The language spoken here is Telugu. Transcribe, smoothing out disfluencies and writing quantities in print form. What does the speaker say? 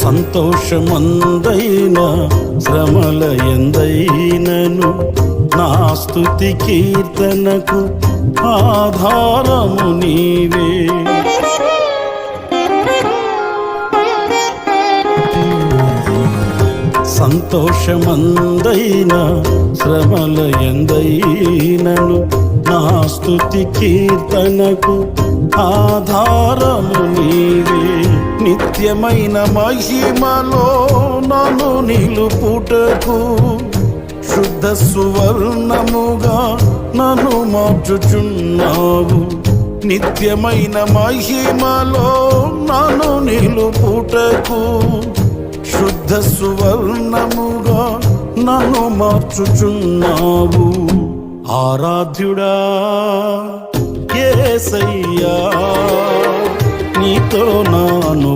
సంతోషమందైన శ్రమల ఎందైనను నా స్తుతి కీర్తనకు ఆధారము నీవే. సంతోషమందైన శ్రమల ఎందైనను నా స్తుతి కీర్తనకు ఆధారము నీవే. నిత్యమైన మహిమలో నన్ను నిలుపుటకు శుద్ధ సువర్ణముగా నన్ను మార్చుచున్నావు. నిత్యమైన మహిమలో నన్ను నిలుపుటకు శుద్ధ సువర్ణముగా నన్ను మార్చుచున్నావు. ఆరాధ్యుడా యేసయ్యా, నీతో నాను